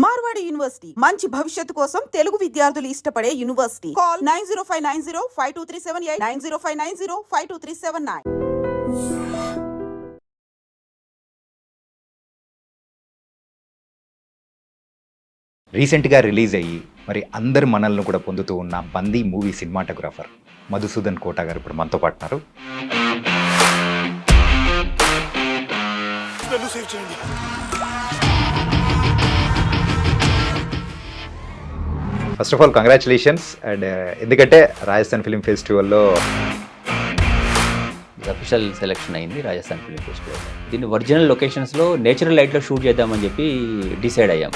Marwadi university మంచి భవిష్యత్తు కోసం తెలుగు విద్యార్థులు ఇష్టపడే యూనివర్సిటీ. కాల్ 9059052378 9059052379. రీసెంట్గా రిలీజ్ అయ్యి మరి అందరి మనల్ని కూడా పొందుతూ ఉన్న బందీ మూవీ సినిమాటోగ్రాఫర్ మధుసూదన్ కోట గారు ఇప్పుడు మనతో పాటున్నారు. First of all congratulations. And ఎందుకంటే రాజస్థాన్ ఫిలిం ఫెస్టివల్లో అఫీషియల్ సెలెక్షన్ అయింది రాజస్థాన్ ఫిలిం ఫెస్టివల్. దీన్ని ఒరిజినల్ లొకేషన్స్లో నేచురల్ లైట్లో షూట్ చేద్దామని చెప్పి డిసైడ్ అయ్యాం.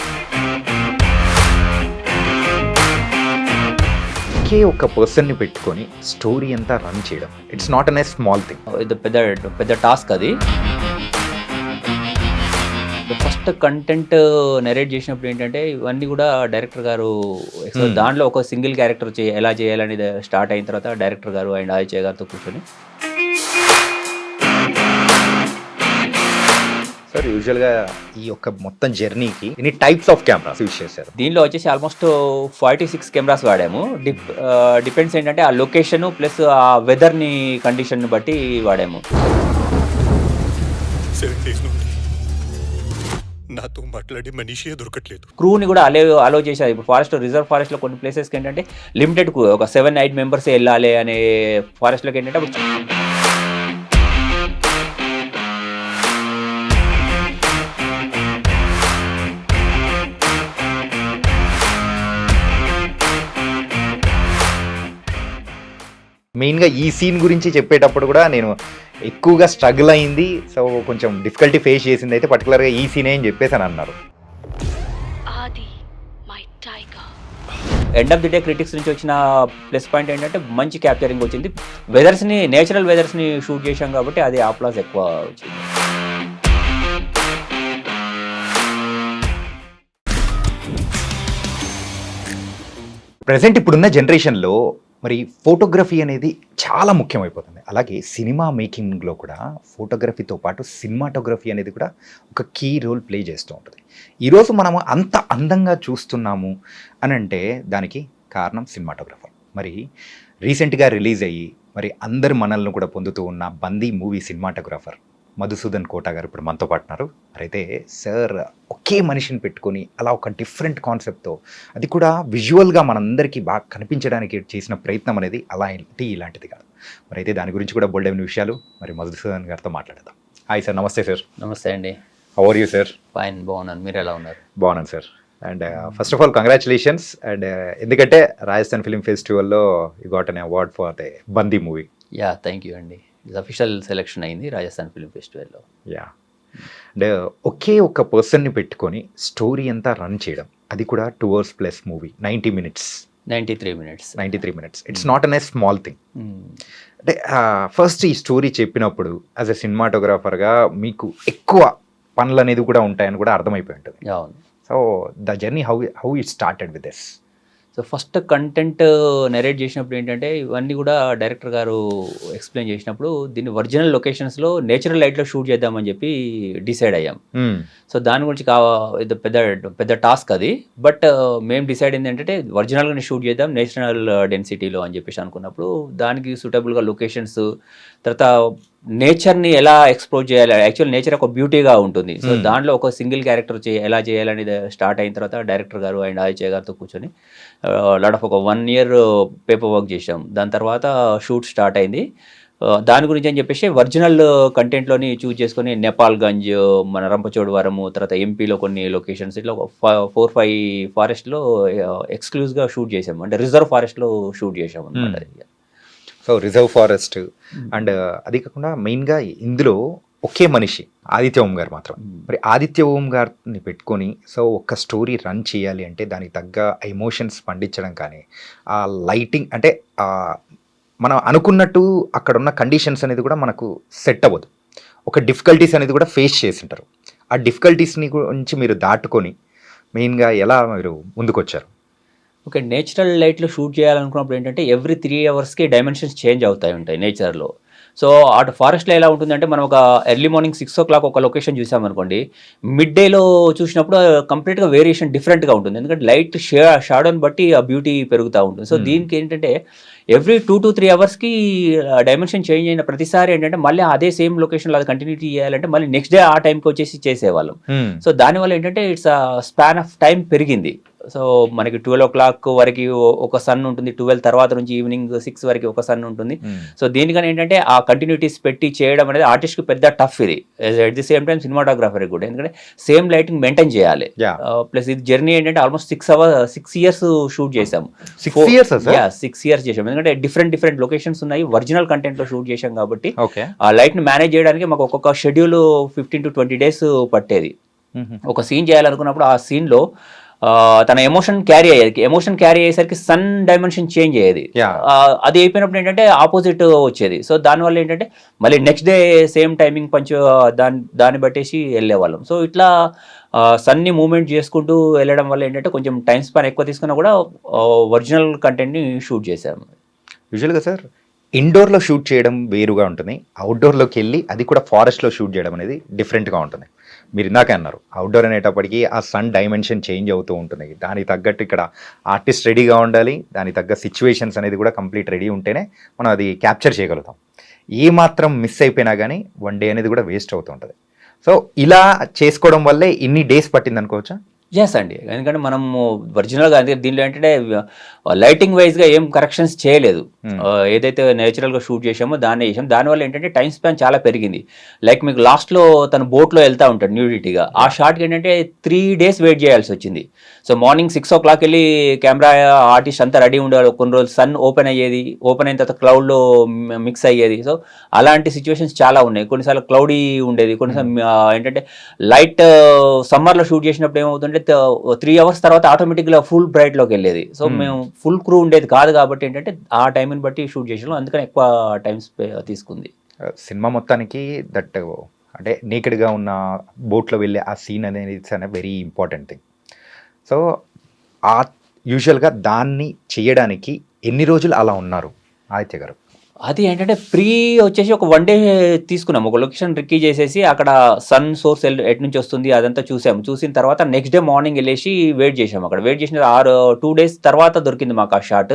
ఒకే ఒక పర్సన్ని పెట్టుకొని స్టోరీ అంతా రన్ చేయడం, it's not an a small thing. ఇది పెద్ద టాస్క్. అది ఫస్ట్ కంటెంట్ నెరేట్ చేసినప్పుడు ఏంటంటే ఇవన్నీ కూడా డైరెక్టర్ గారు దాంట్లో ఒక సింగిల్ క్యారెక్టర్ ఎలా చేయాలనేది స్టార్ట్ అయిన తర్వాత డైరెక్టర్ గారు అండ్ ఆదిత్య గారితో కూర్చొని సార్ యూజువల్గా ఈ యొక్క మొత్తం జర్నీకి ఎన్ని టైప్స్ ఆఫ్ కెమెరాస్ యూజ్ చేశారు? దీనిలో వచ్చేసి ఆల్మోస్ట్ 46 కెమెరాస్ వాడాము. డిపెండ్స్ ఏంటంటే ఆ లొకేషన్ ప్లస్ ఆ వెదర్ని కండిషన్ బట్టి వాడాము. నాతో మాట్లాడి మనిషి దొరకట్లేదు. క్రూని కూడా అలో చేశారు. ఇప్పుడు ఫారెస్ట్ రిజర్వ్ ఫారెస్ట్లో కొన్ని ప్లేసెస్కి ఏంటంటే లిమిటెడ్ ఒక 7-8 మెంబర్స్ వెళ్ళాలి అనే ఫారెస్ట్లోకి ఏంటంటే మెయిన్గా ఈ సీన్ గురించి చెప్పేటప్పుడు కూడా నేను ఎక్కువగా స్ట్రగుల్ అయింది, సో కొంచెం డిఫికల్టీ ఫేస్ చేసింది అయితే పర్టికులర్గా ఈ సీనే అని చెప్పేసి అని అన్నారు. End of the day critics నుంచి వచ్చిన ప్లస్ పాయింట్ ఏంటంటే మంచి క్యాప్చరింగ్ వచ్చింది. వెదర్స్ని నేచురల్ వెదర్స్ని షూట్ చేశాం కాబట్టి అది ఆప్లాస్ ఎక్కువ వచ్చింది. ప్రజెంట్ ఇప్పుడున్న జనరేషన్లో మరి ఫోటోగ్రఫీ అనేది చాలా ముఖ్యమైపోతుంది. అలాగే సినిమా మేకింగ్లో కూడా ఫోటోగ్రఫీతో పాటు సినిమాటోగ్రఫీ అనేది కూడా ఒక కీ రోల్ ప్లే చేస్తూ ఉంటుంది. ఈరోజు మనము అంత అందంగా చూస్తున్నాము అని అంటే దానికి కారణం సినిమాటోగ్రఫర్. మరి రీసెంట్గా రిలీజ్ అయ్యి మరి అందరి మనల్ని కూడా పొందుతూ ఉన్న బందీ మూవీ సినిమాటోగ్రాఫర్ మధుసూదన్ కోట గారు ఇప్పుడు మనతో పాటున్నారు. అయితే సార్ ఒకే మనిషిని పెట్టుకొని అలా ఒక డిఫరెంట్ కాన్సెప్ట్తో, అది కూడా విజువల్గా మనందరికీ బాగా కనిపించడానికి చేసిన ప్రయత్నం అనేది ఇలాంటిది కాదు. మరి అయితే దాని గురించి కూడా బోల్డైన విషయాలు మరి మధుసూదన్ గారితో మాట్లాడదాం. Hi sir. నమస్తే సార్. నమస్తే అండి. How are you sir? Fine, బాగున్నాను. మీరు ఎలా ఉన్నారు? బాగున్నాను sir. And first of all congratulations. And ఎందుకంటే రాజస్థాన్ ఫిలిం ఫెస్టివల్లో you got an award for the Bandi movie. Yeah, thank you అండి. అఫీషియల్ సెలెక్షన్ అయింది రాజస్థాన్ ఫిలిం ఫెస్టివల్లో. యా. అండ్ ఒకే ఒక పర్సన్ని పెట్టుకొని స్టోరీ అంతా రన్ చేయడం, అది కూడా 2 hours plus movie, 93 minutes. It's not an a small thing. అంటే ఫస్ట్ ఈ స్టోరీ చెప్పినప్పుడు యాజ్ ఎ సినిమాటోగ్రాఫర్గా మీకు ఎక్కువ పనులు అనేది కూడా ఉంటాయని కూడా అర్థమైపోయి ఉంటుంది. అవును. So the journey how it started with this? So first content narrate చేసినప్పుడు ఏంటంటే ఇవన్నీ కూడా డైరెక్టర్ గారు ఎక్స్ప్లెయిన్ చేసినప్పుడు దీన్ని ఒరిజినల్ లొకేషన్స్లో నేచురల్ లైట్లో షూట్ చేద్దామని చెప్పి డిసైడ్ అయ్యాం. సో దాని గురించి ఇది పెద్ద టాస్క్. అది బట్ మేము డిసైడ్ అయింది ఏంటంటే ఒరిజినల్గానే షూట్ చేద్దాం నేషనల్ డెన్సిటీలో అని చెప్పేసి అనుకున్నప్పుడు దానికి సూటబుల్గా లొకేషన్స్, తర్వాత నేచర్ని ఎలా ఎక్స్ప్లోర్ చేయాలి. యాక్చువల్ నేచర్ ఒక బ్యూటీగా ఉంటుంది. సో దాంట్లో ఒక సింగిల్ క్యారెక్టర్ ఎలా చేయాలనేది స్టార్ట్ అయిన తర్వాత డైరెక్టర్ గారు అండ్ ఆదిత్య గారితో కూర్చొని లాట్ ఆఫ్ ఒక 1 year పేపర్ వర్క్ చేసాం. దాని తర్వాత షూట్ స్టార్ట్ అయింది. దాని గురించి అని చెప్పేసి ఒరిజినల్ కంటెంట్లోని చూజ్ చేసుకొని నేపాల్గంజ్, మన రంపచోడవరము, తర్వాత ఎంపీలో కొన్ని లొకేషన్స్, ఇట్లా 4-5 ఫారెస్ట్లో ఎక్స్క్లూజివ్గా షూట్ చేసాము. అంటే రిజర్వ్ ఫారెస్ట్లో షూట్ చేసాము అనమాట. So reserve forest. అండ్ అది కాకుండా మెయిన్గా ఇందులో ఒకే మనిషి ఆదిత్య ఓం గారు మాత్రం. మరి ఆదిత్య ఓం గారిని పెట్టుకొని సో ఒక స్టోరీ రన్ చేయాలి అంటే దానికి తగ్గ ఎమోషన్స్ పండించడం కానీ, ఆ లైటింగ్ అంటే మనం అనుకున్నట్టు అక్కడ ఉన్న కండిషన్స్ అనేది కూడా మనకు సెట్ అవ్వదు. ఒక డిఫికల్టీస్ అనేది కూడా ఫేస్ చేసి ఉంటారు. ఆ డిఫికల్టీస్ని గురించి మీరు దాటుకొని మెయిన్గా ఎలా మీరు ముందుకొచ్చారు? ఓకే, నేచురల్ లైట్లో షూట్ చేయాలనుకున్నప్పుడు ఏంటంటే ఎవ్రీ 3 hours డైమెన్షన్స్ చేంజ్ అవుతాయి ఉంటాయి నేచర్లో. సో అటు ఫారెస్ట్లో ఎలా ఉంటుందంటే మనం ఒక ఎర్లీ మార్నింగ్ 6 o'clock ఒక లొకేషన్ చూసామనుకోండి, మిడ్ డేలో చూసినప్పుడు కంప్లీట్గా వేరియేషన్ డిఫరెంట్గా ఉంటుంది. ఎందుకంటే లైట్ షాడోని బట్టి ఆ బ్యూటీ పెరుగుతూ ఉంటుంది. సో దీనికి ఏంటంటే ఎవ్రీ 2 to 3 అవర్స్కి డైమెన్షన్ చేంజ్ అయిన ప్రతిసారి ఏంటంటే మళ్ళీ అదే సేమ్ లొకేషన్లో అది కంటిన్యూటీ చేయాలంటే మళ్ళీ నెక్స్ట్ డే ఆ టైంకి వచ్చేసి చేసేవాళ్ళం. సో దానివల్ల ఏంటంటే ఇట్స్ స్పాన్ ఆఫ్ టైం పెరిగింది. సో మనకి 12 o'clock వరకు ఒక సన్ ఉంటుంది, 12 తర్వాత నుంచి ఈవినింగ్ 6 వరకు ఒక సన్ ఉంటుంది. సో దీనికని ఏంటంటే ఆ కంటిన్యూటీస్ పెట్టి చేయడం అనేది ఆర్టిస్ట్కి పెద్ద టఫ్ ఇది. At the same time cinematographer కూడా, ఎందుకంటే సేమ్ లైటింగ్ మెయింటైన్ చేయాలి. ప్లస్ ఇది జర్నీ ఏంటంటే ఆల్మోస్ట్ 6 years షూట్ చేసాము. 6 years 6 years చేసాము. ఎందుకంటే డిఫరెంట్ లొకేషన్స్ ఉన్నాయి, ఒరిజినల్ కంటెంట్ లో షూట్ చేసాం కాబట్టి ఆ లైట్ ని మేనేజ్ చేయడానికి మాకు ఒక్కొక్క షెడ్యూల్ 15 to 20 days పట్టేది. ఒక సీన్ చేయాలనుకున్నప్పుడు ఆ సీన్ లో తన ఎమోషన్ క్యారీ అయ్యేసరికి సన్ డైమెన్షన్ చేంజ్ అయ్యేది. అది అయిపోయినప్పుడు ఏంటంటే ఆపోజిట్ వచ్చేది. సో దానివల్ల ఏంటంటే మళ్ళీ నెక్స్ట్ డే సేమ్ టైమింగ్ దాన్ని బట్టేసి వెళ్ళేవాళ్ళం. సో ఇట్లా సన్ని మూవ్మెంట్ చేసుకుంటూ వెళ్ళడం వల్ల ఏంటంటే కొంచెం టైం స్పాన్ ఎక్కువ తీసుకున్నా కూడా ఒరిజినల్ కంటెంట్ని షూట్ చేసాము. యూజువల్గా సార్ ఇండోర్లో షూట్ చేయడం వేరుగా ఉంటుంది, అవుట్డోర్లోకి వెళ్ళి అది కూడా ఫారెస్ట్లో షూట్ చేయడం అనేది డిఫరెంట్గా ఉంటుంది. మీరు ఇందాకే అన్నారు అవుట్డోర్ అనేటప్పటికీ ఆ సన్ డైమెన్షన్ చేంజ్ అవుతూ ఉంటుంది, దానికి తగ్గట్టు ఇక్కడ ఆర్టిస్ట్ రెడీగా ఉండాలి, దానికి తగ్గ సిచ్యువేషన్స్ అనేది కూడా కంప్లీట్ రెడీ ఉంటేనే మనం అది క్యాప్చర్ చేయగలుగుతాం. ఏ మాత్రం మిస్ అయిపోయినా కానీ 1 day అనేది కూడా వేస్ట్ అవుతూ ఉంటుంది. సో ఇలా చేసుకోవడం వల్లే ఇన్ని డేస్ పట్టింది అనుకోవచ్చా? ఎస్ అండి, ఎందుకంటే మనము ఒరిజినల్గా అంటే దీనిలో ఏంటంటే లైటింగ్ వైజ్గా ఏం కరెక్షన్స్ చేయలేదు. ఏదైతే నేచురల్గా షూట్ చేసామో దాన్ని చేసాం. దానివల్ల ఏంటంటే టైం స్పాన్ చాలా పెరిగింది. లైక్ మీకు లాస్ట్లో తన బోట్లో వెళ్తూ ఉంటాడు న్యూడిటీగా, ఆ షాట్కి ఏంటంటే 3 days వెయిట్ చేయాల్సి వచ్చింది. సో మార్నింగ్ 6 o'clock వెళ్ళి కెమెరా ఆర్టిస్ట్ అంతా రెడీ ఉండేవాడు. కొన్ని రోజులు సన్ ఓపెన్ అయ్యేది, ఓపెన్ అయిన తర్వాత క్లౌడ్లో మిక్స్ అయ్యేది. సో అలాంటి సిచ్యువేషన్స్ చాలా ఉన్నాయి. కొన్నిసార్లు క్లౌడీ ఉండేది, కొన్నిసార్లు ఏంటంటే లైట్ సమ్మర్లో షూట్ చేసినప్పుడు ఏమవుతుంటే 3 hours తర్వాత ఆటోమేటిక్గా ఫుల్ బ్రైట్లోకి వెళ్ళేది. సో మేము ఫుల్ క్రూ ఉండేది కాదు కాబట్టి ఏంటంటే ఆ టైంని బట్టి షూట్ చేసాము, అందుకని ఎక్కువ టైం తీసుకుంది. సినిమా మొత్తానికి దట్ అంటే నేకెడ్గా ఉన్న బోట్లో వెళ్ళే ఆ సీన్ అనేది ఇట్స్ అనే వెరీ ఇంపార్టెంట్ థింగ్. సో ఆ యూజువల్గా దాన్ని చేయడానికి ఎన్ని రోజులు అలా ఉన్నారు ఆదిత్య గారు? అది ఏంటంటే వచ్చేసి ఒక 1 day తీసుకున్నాం. ఒక లొకేషన్ రిక్కీ చేసేసి అక్కడ సన్ సోర్స్ ఎటు నుంచి వస్తుంది అదంతా చూసాము. చూసిన తర్వాత నెక్స్ట్ డే మార్నింగ్ వెళ్ళేసి వెయిట్ చేసాము. అక్కడ వెయిట్ చేసిన 2 days తర్వాత దొరికింది మాకు ఆ షాట్.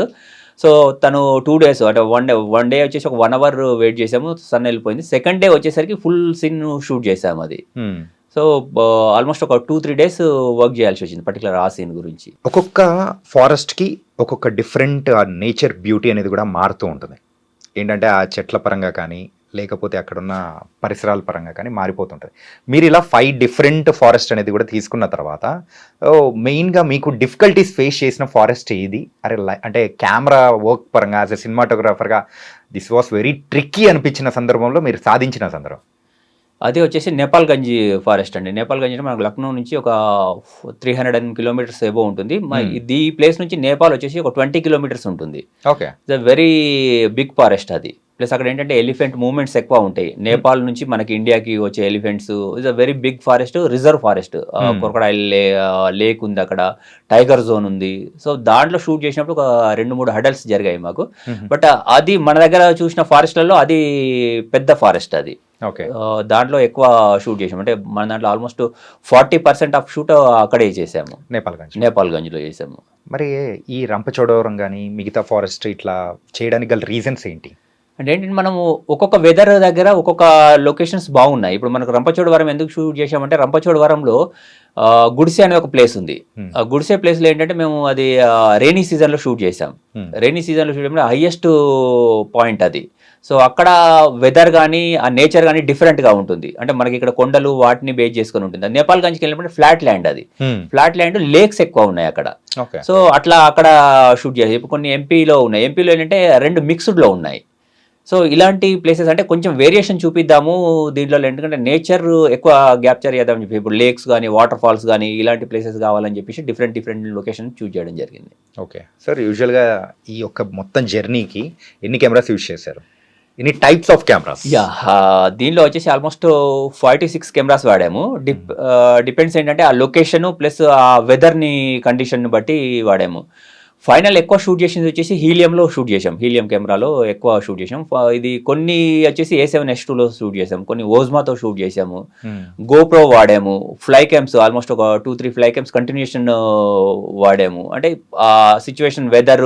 సో తను 2 days అంటే 1 day వచ్చేసి ఒక 1 hour వెయిట్ చేసాము, సన్ వెళ్ళిపోయింది. సెకండ్ డే వచ్చేసరికి ఫుల్ సీన్ షూట్ చేసాము అది. సో ఆల్మోస్ట్ ఒక 2-3 days వర్క్ చేయాల్సి వచ్చింది పర్టికులర్ ఆ సీన్ గురించి. ఒక్కొక్క ఫారెస్ట్కి ఒక్కొక్క డిఫరెంట్ నేచర్ బ్యూటీ అనేది కూడా మారుతూ ఉంటుంది. ఏంటంటే ఆ చెట్ల పరంగా కానీ లేకపోతే అక్కడున్న పరిసరాల పరంగా కానీ మారిపోతుంటుంది. మీరు ఇలా 5 different ఫారెస్ట్ అనేది కూడా తీసుకున్న తర్వాత మెయిన్గా మీకు డిఫికల్టీస్ ఫేస్ చేసిన ఫారెస్ట్ ఏది? అంటే కెమెరా వర్క్ పరంగా యాజ్ ఎ సినిమాటోగ్రాఫర్గా దిస్ వాస్ వెరీ ట్రిక్కీ అనిపించిన సందర్భంలో మీరు సాధించిన సందర్భం? అది వచ్చేసి నేపాల్గంజ్ ఫారెస్ట్ అండి. నేపాల్గంజ్ అంటే మనకు లక్నో నుంచి ఒక 300 kilometers ఎబో ఉంటుంది. ఈ ప్లేస్ నుంచి నేపాల్ వచ్చేసి ఒక 20 kilometers ఉంటుంది. Okay, it's very big forest అది. ప్లస్ అక్కడ ఏంటంటే ఎలిఫెంట్ మూవ్మెంట్స్ ఎక్కువ ఉంటాయి. నేపాల్ నుంచి మనకి ఇండియాకి వచ్చే elephants. It's a very big forest, reserve forest. Crocodile lake ఉంది అక్కడ, టైగర్ జోన్ ఉంది. సో దాంట్లో షూట్ చేసినప్పుడు ఒక 2-3 hurdles జరిగాయి మాకు. బట్ అది మన దగ్గర చూసిన ఫారెస్ట్లలో అది పెద్ద ఫారెస్ట్ అది. ఓకే, దాంట్లో ఎక్కువ షూట్ చేసాము. అంటే మన దాంట్లో ఆల్మోస్ట్ 40% ఆఫ్ షూట్ అక్కడే చేసాము, నేపాల్గంజ్లో చేసాము. మరి ఈ రంపచోడవరం కానీ మిగతా ఫారెస్ట్ ఇట్లా చేయడానికి గల రీజన్స్ ఏంటి? అంటే ఏంటంటే మనము ఒక్కొక్క వెదర్ దగ్గర ఒక్కొక్క లొకేషన్స్ బాగున్నాయి. ఇప్పుడు మనకు రంపచోడవరం ఎందుకు షూట్ చేసామంటే రంపచోడవరంలో గుడిసె అనే ఒక ప్లేస్ ఉంది. గుడిసె ప్లేస్లో ఏంటంటే మేము అది రైనీ సీజన్లో షూట్ చేసాం. రైనీ సీజన్లో షూట్ చేయడం హైయెస్ట్ పాయింట్ అది. సో అక్కడ వెదర్ కానీ ఆ నేచర్ కానీ డిఫరెంట్గా ఉంటుంది. అంటే మనకి ఇక్కడ కొండలు వాటిని బేస్ చేసుకొని ఉంటుంది. నేపాల్గంజ్కి వెళ్ళినప్పుడు ఫ్లాట్ ల్యాండ్, అది ఫ్లాట్ ల్యాండ్, లేక్స్ ఎక్కువ ఉన్నాయి అక్కడ. సో అట్లా అక్కడ షూట్ చేసి ఇప్పుడు కొన్ని ఎంపీలో ఉన్నాయి. ఎంపీలో ఏంటంటే 2 మిక్స్డ్లో ఉన్నాయి. సో ఇలాంటి ప్లేసెస్ అంటే కొంచెం వేరియేషన్ చూపిద్దాము దీంట్లో, ఎందుకంటే నేచర్ ఎక్కువ క్యాప్చర్ చేద్దామని చెప్పి ఇప్పుడు లేక్స్ కానీ వాటర్ ఫాల్స్ కానీ ఇలాంటి ప్లేసెస్ కావాలని చెప్పేసి డిఫరెంట్ లొకేషన్ చూస్ చేయడం జరిగింది. ఓకే సార్, యూజువల్గా ఈ యొక్క మొత్తం జర్నీకి ఎన్ని కెమెరాస్ యూజ్ చేశారు? ఎన్ని టైప్స్ ఆఫ్ కెమెరాస్? దీనిలో వచ్చేసి ఆల్మోస్ట్ 5 to 6 కెమెరాస్ వాడాము. డిపెండ్స్ ఏంటంటే ఆ లొకేషన్ ప్లస్ ఆ వెదర్ని కండిషన్ బట్టి వాడాము. ఫైనల్ ఎక్కువ షూట్ చేసింది వచ్చేసి హీలియంలో షూట్ చేసాం, హీలియం కెమెరాలో ఎక్కువ షూట్ చేసాం. ఇది కొన్ని వచ్చేసి A7S2లో షూట్ చేసాం, కొన్ని ఓజ్మాతో షూట్ చేసాము, గోప్రో వాడాము, ఫ్లై క్యామ్స్ ఆల్మోస్ట్ ఒక 2-3 ఫ్లై క్యామ్స్ కంటిన్యూషన్ వాడాము. అంటే ఆ సిచ్యువేషన్, వెదర్